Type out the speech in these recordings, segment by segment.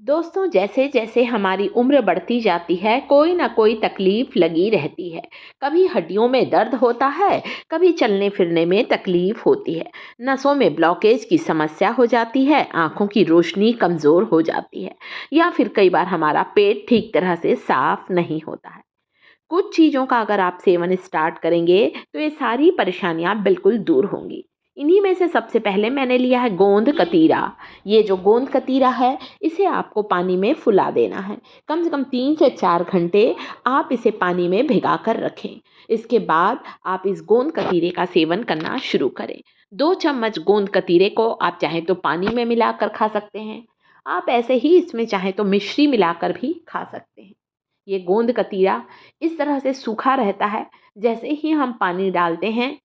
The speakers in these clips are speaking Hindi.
दोस्तों, जैसे जैसे हमारी उम्र बढ़ती जाती है कोई ना कोई तकलीफ लगी रहती है। कभी हड्डियों में दर्द होता है, कभी चलने फिरने में तकलीफ होती है, नसों में ब्लॉकेज की समस्या हो जाती है, आंखों की रोशनी कमज़ोर हो जाती है, या फिर कई बार हमारा पेट ठीक तरह से साफ नहीं होता है। कुछ चीज़ों का अगर आप सेवन स्टार्ट करेंगे तो ये सारी परेशानियाँ बिल्कुल दूर होंगी। इन्हीं में से सबसे पहले मैंने लिया है गोंद कतीरा। ये जो गोंद कतीरा है, इसे आपको पानी में फुला देना है। कम से कम 3 से 4 घंटे आप इसे पानी में भिगा कर रखें। इसके बाद आप इस गोंद कतीरे का सेवन करना शुरू करें। 2 चम्मच गोंद कतीरे को आप चाहें तो पानी में मिलाकर खा सकते हैं। आप ऐसे ही इसमें चाहें तो मिश्री मिलाकर भी खा सकते हैं। ये गोंद कतीरा इस तरह से सूखा रहता है, जैसे ही हम पानी डालते हैं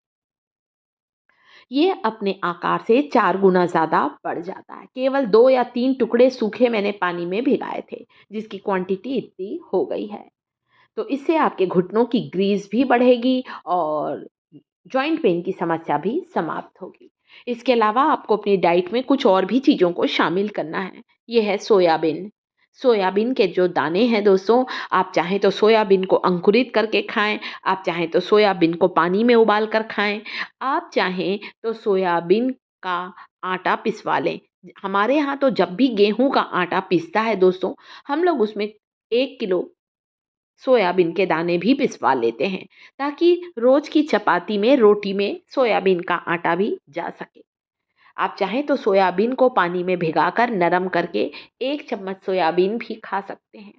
ये अपने आकार से 4 गुना ज़्यादा बढ़ जाता है। केवल 2 या 3 टुकड़े सूखे मैंने पानी में भिगाए थे, जिसकी क्वांटिटी इतनी हो गई है। तो इससे आपके घुटनों की ग्रीस भी बढ़ेगी और जॉइंट पेन की समस्या भी समाप्त होगी। इसके अलावा आपको अपनी डाइट में कुछ और भी चीज़ों को शामिल करना है। ये है सोयाबीन। सोयाबीन के जो दाने हैं दोस्तों, आप चाहें तो सोयाबीन को अंकुरित करके खाएँ, आप चाहें तो सोयाबीन को पानी में उबाल कर खाएँ, आप चाहें तो सोयाबीन का आटा पिसवा लें। हमारे यहाँ तो जब भी गेहूँ का आटा पिसता है दोस्तों, हम लोग उसमें 1 किलो सोयाबीन के दाने भी पिसवा लेते हैं, ताकि रोज की चपाती में, रोटी में सोयाबीन का आटा भी जा सके। आप चाहें तो सोयाबीन को पानी में भिगाकर नरम करके 1 चम्मच सोयाबीन भी खा सकते हैं।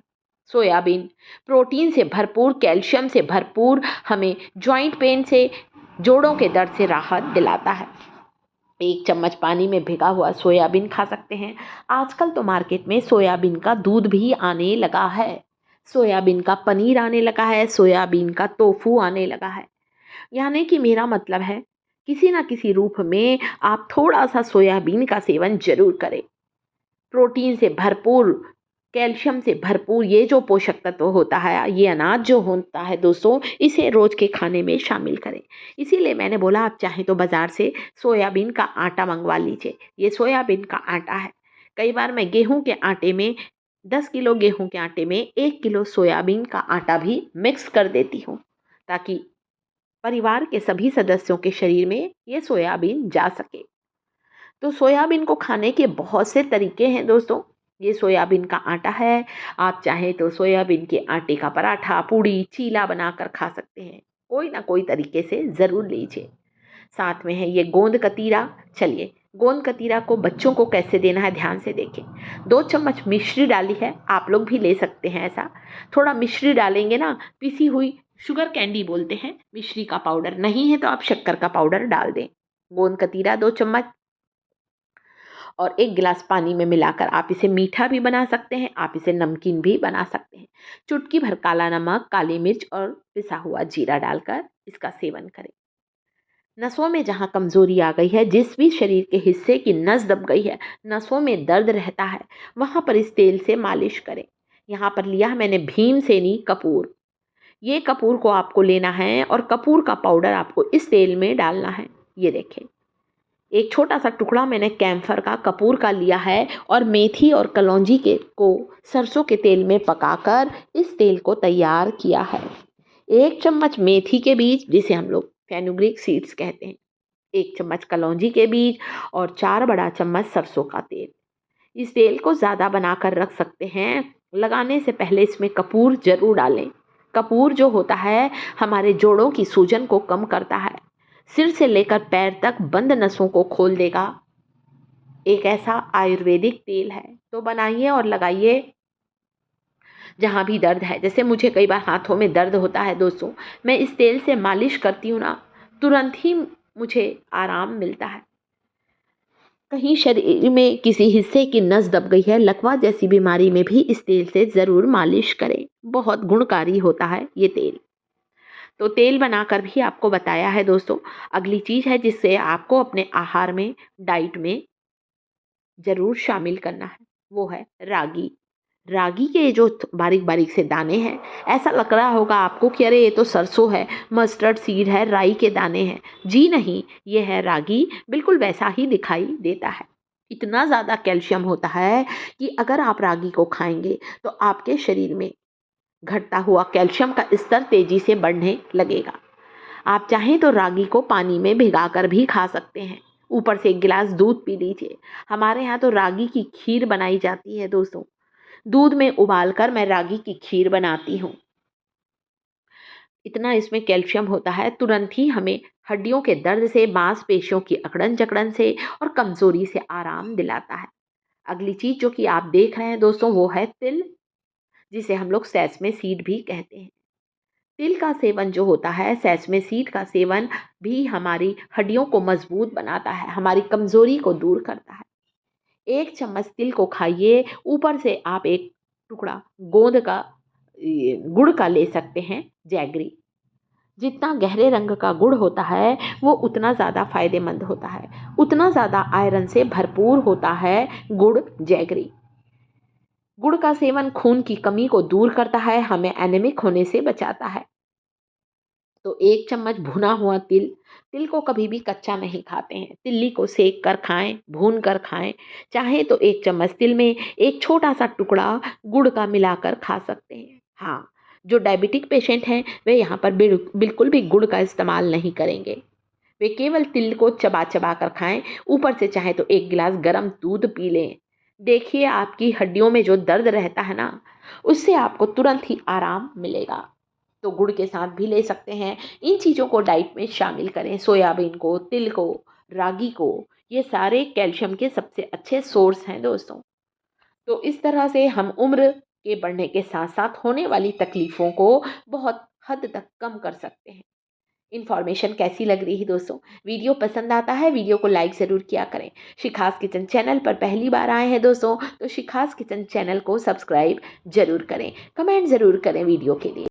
सोयाबीन प्रोटीन से भरपूर, कैल्शियम से भरपूर हमें जॉइंट पेन से, जोड़ों के दर्द से राहत दिलाता है। 1 चम्मच पानी में भिगा हुआ सोयाबीन खा सकते हैं। आजकल तो मार्केट में सोयाबीन का दूध भी आने लगा है। सोयाबीन का पनीर आने लगा है, सोयाबीन का टोफू आने लगा है। यानी कि मेरा मतलब है, किसी न किसी रूप में आप थोड़ा-सा सोयाबीन का सेवन ज़रूर करें। प्रोटीन से भरपूर, कैल्शियम से भरपूर ये जो पोषक तत्व होता है, ये अनाज जो होता है दोस्तों, इसे रोज़ के खाने में शामिल करें। इसीलिए मैंने बोला आप चाहें तो बाज़ार से सोयाबीन का आटा मँगवा लीजिए। ये सोयाबीन का आटा है। कई बार मैं गेहूँ के आटे में 10 किलो गेहूँ के आटे में 1 किलो सोयाबीन का आटा भी मिक्स कर देती हूँ, ताकि परिवार के सभी सदस्यों के शरीर में ये सोयाबीन जा सके। तो सोयाबीन को खाने के बहुत से तरीके हैं दोस्तों। ये सोयाबीन का आटा है, आप चाहें तो सोयाबीन के आटे का पराठा, पूड़ी, चीला बनाकर खा सकते हैं। कोई ना कोई तरीके से ज़रूर लीजिए। साथ में है ये गोंद कतीरा। चलिए, गोंद कतीरा को बच्चों को कैसे देना है ध्यान से देखें। 2 चम्मच मिश्री डाली है, आप लोग भी ले सकते हैं ऐसा। थोड़ा मिश्री डालेंगे ना, पिसी हुई शुगर कैंडी बोलते हैं मिश्री का पाउडर, नहीं है तो आप शक्कर का पाउडर डाल दें। गोंद कतीरा 2 चम्मच और 1 गिलास पानी में मिलाकर आप इसे मीठा भी बना सकते हैं, आप इसे नमकीन भी बना सकते हैं। चुटकी भर काला नमक, काली मिर्च और पिसा हुआ जीरा डालकर इसका सेवन करें। नसों में जहाँ कमज़ोरी आ गई है, जिस भी शरीर के हिस्से की नस दब गई है, नसों में दर्द रहता है, वहाँ पर इस तेल से मालिश करें। यहाँ पर लिया है मैंने भीमसेनी कपूर। ये कपूर को आपको लेना है और कपूर का पाउडर आपको इस तेल में डालना है। ये देखें, एक छोटा सा टुकड़ा मैंने कैम्फर का, कपूर का लिया है और मेथी और कलौंजी के को सरसों के तेल में पकाकर इस तेल को तैयार किया है। 1 चम्मच मेथी के बीज, जिसे हम लोग फेनुग्रीक सीड्स कहते हैं, 1 चम्मच कलौंजी के बीज और 4 बड़ा चम्मच सरसों का तेल। इस तेल को ज़्यादा बनाकर रख सकते हैं। लगाने से पहले इसमें कपूर ज़रूर डालें। कपूर जो होता है हमारे जोड़ों की सूजन को कम करता है, सिर से लेकर पैर तक बंद नसों को खोल देगा। एक ऐसा आयुर्वेदिक तेल है, तो बनाइए और लगाइए जहाँ भी दर्द है। जैसे मुझे कई बार हाथों में दर्द होता है दोस्तों, मैं इस तेल से मालिश करती हूँ ना, तुरंत ही मुझे आराम मिलता है। कहीं शरीर में किसी हिस्से की नस दब गई है, लकवा जैसी बीमारी में भी इस तेल से ज़रूर मालिश करें। बहुत गुणकारी होता है ये तेल। तो तेल बनाकर भी आपको बताया है दोस्तों। अगली चीज़ है जिससे आपको अपने आहार में, डाइट में ज़रूर शामिल करना है, वो है रागी। रागी के जो बारीक बारीक से दाने हैं, ऐसा लग रहा होगा आपको कि अरे ये तो सरसों है, मस्टर्ड सीड है, राई के दाने हैं। जी नहीं, ये है रागी, बिल्कुल वैसा ही दिखाई देता है। इतना ज़्यादा कैल्शियम होता है कि अगर आप रागी को खाएंगे तो आपके शरीर में घटता हुआ कैल्शियम का स्तर तेजी से बढ़ने लगेगा। आप चाहें तो रागी को पानी में भिगाकर भी खा सकते हैं। ऊपर से एक गिलास दूध पी लीजिए। हमारे यहाँ तो रागी की खीर बनाई जाती है दोस्तों। दूध में उबालकर मैं रागी की खीर बनाती हूँ। इतना इसमें कैल्शियम होता है, तुरंत ही हमें हड्डियों के दर्द से, मांसपेशियों की अकड़न जकड़न से और कमजोरी से आराम दिलाता है। अगली चीज जो कि आप देख रहे हैं दोस्तों, वो है तिल, जिसे हम लोग सेसमे सीड भी कहते हैं। तिल का सेवन जो होता है, सेसमे सीड का सेवन भी हमारी हड्डियों को मजबूत बनाता है, हमारी कमजोरी को दूर करता है। 1 चम्मच तिल को खाइए, ऊपर से आप एक टुकड़ा गोंद का गुड़ का ले सकते हैं, जैगरी। जितना गहरे रंग का गुड़ होता है वो उतना ज़्यादा फायदेमंद होता है, उतना ज़्यादा आयरन से भरपूर होता है गुड़, जैगरी। गुड़ का सेवन खून की कमी को दूर करता है, हमें एनीमिक होने से बचाता है। तो 1 चम्मच भुना हुआ तिल, तिल को कभी भी कच्चा नहीं खाते हैं, तिल्ली को सेक कर खाएं, भून कर खाएं। चाहे तो 1 चम्मच तिल में एक छोटा सा टुकड़ा गुड़ का मिलाकर खा सकते हैं। हाँ, जो डायबिटिक पेशेंट हैं वे यहाँ पर बिल्कुल भी गुड़ का इस्तेमाल नहीं करेंगे। वे केवल तिल को चबा चबा कर खाएं। ऊपर से चाहे तो एक गिलास गर्म दूध पी लें। देखिए, आपकी हड्डियों में जो दर्द रहता है ना, उससे आपको तुरंत ही आराम मिलेगा। तो गुड़ के साथ भी ले सकते हैं। इन चीज़ों को डाइट में शामिल करें, सोयाबीन को, तिल को, रागी को। ये सारे कैल्शियम के सबसे अच्छे सोर्स हैं दोस्तों। तो इस तरह से हम उम्र के बढ़ने के साथ साथ होने वाली तकलीफ़ों को बहुत हद तक कम कर सकते हैं। इन्फॉर्मेशन कैसी लग रही है दोस्तों? वीडियो पसंद आता है, वीडियो को लाइक ज़रूर किया करें। शिखास किचन चैनल पर पहली बार आए हैं दोस्तों, तो शिखास किचन चैनल को सब्सक्राइब ज़रूर करें। कमेंट ज़रूर करें वीडियो के लिए।